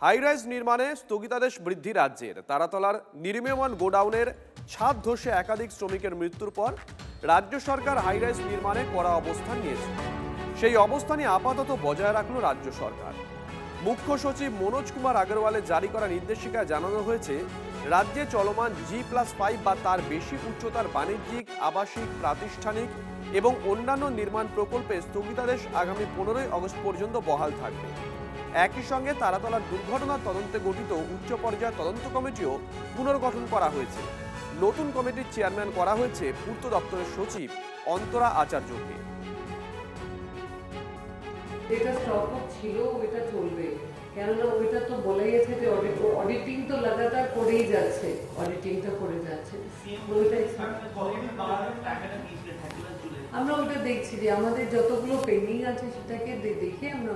High-rise নির্মাণে স্থগিতাদেশ বৃদ্ধি রাজ্যের। তারাতলার নির্মীয়মান গোডাউনের ছাদ ধসে একাধিক শ্রমিকের মৃত্যুর পর রাজ্য সরকার হাইরাইজ নির্মাণে কড়া অবস্থান নিয়েছে। সেই অবস্থানই আপাতত বজায় রাখল রাজ্য সরকার। মুখ্য সচিব মনোজ কুমার আগরওয়ালের জারি করা নির্দেশিকায় জানানো হয়েছে, রাজ্যে চলমান G+5 বা তার বেশি উচ্চতার বাণিজ্যিক, আবাসিক, প্রাতিষ্ঠানিক এবং অন্যান্য নির্মাণ প্রকল্পে স্থগিতাদেশ আগামী 15ই আগস্ট পর্যন্ত বহাল থাকবে। একই সঙ্গে তারাতলার দুর্ঘটনার তদন্তে গঠিত উচ্চ পর্যায়ের তদন্ত কমিটিও পুনর্গঠন করা হয়েছে। নতুন কমিটির চেয়ারম্যান করা হয়েছে পূর্ত দপ্তরের সচিব অন্তরা আচার্যকে। যেটা স্টক ছিল ওইটা চলবে, কেননা ওইটা তো বলাই আছে যে অডিটিং তো লাগাতার করেই যাচ্ছে, অডিটিংটা করে যাচ্ছে। আমরা ওটা দেখছি যে আমাদের যতগুলো পেন্ডিং আছে সেটাকে দেখে আমরা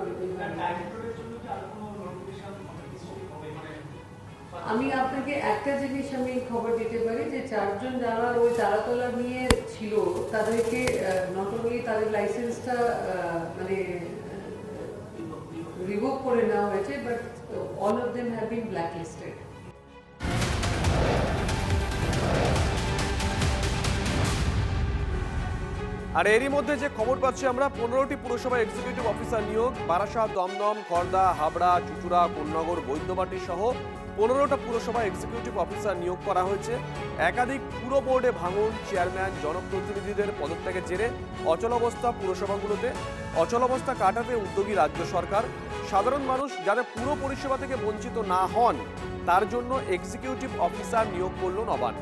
আমি আপনাকে একটা জিনিস আমি খবর দিতে পারি যে 4 জন যারা ওই তারাতলা নিয়ে ছিল তাদেরকে নট অনলি তাদের লাইসেন্সটা মানে রিভোক করে নেওয়া হয়েছে, but all of them have been blacklisted. আর এরই মধ্যে যে খবর পাচ্ছি আমরা, 15টি পুরসভা এক্সিকিউটিভ অফিসার নিয়োগ। বারাসাত, দমদম, খড়দা, হাবড়া, চুচুড়া, কোন্নগর, বৈদ্যবাটি সহ 15টা পুরসভা এক্সিকিউটিভ অফিসার নিয়োগ করা হয়েছে। একাধিক পুর বোর্ডে ভাঙন, চেয়ারম্যান, জনপ্রতিনিধিদের পদত্যাগের জেরে অচলাবস্থা পুরসভাগুলোতে। অচলাবস্থা কাটাতে উদ্যোগী রাজ্য সরকার। সাধারণ মানুষ যাতে পুরো পরিষেবা থেকে বঞ্চিত না হন তার জন্য এক্সিকিউটিভ অফিসার নিয়োগ করল নবান্ন।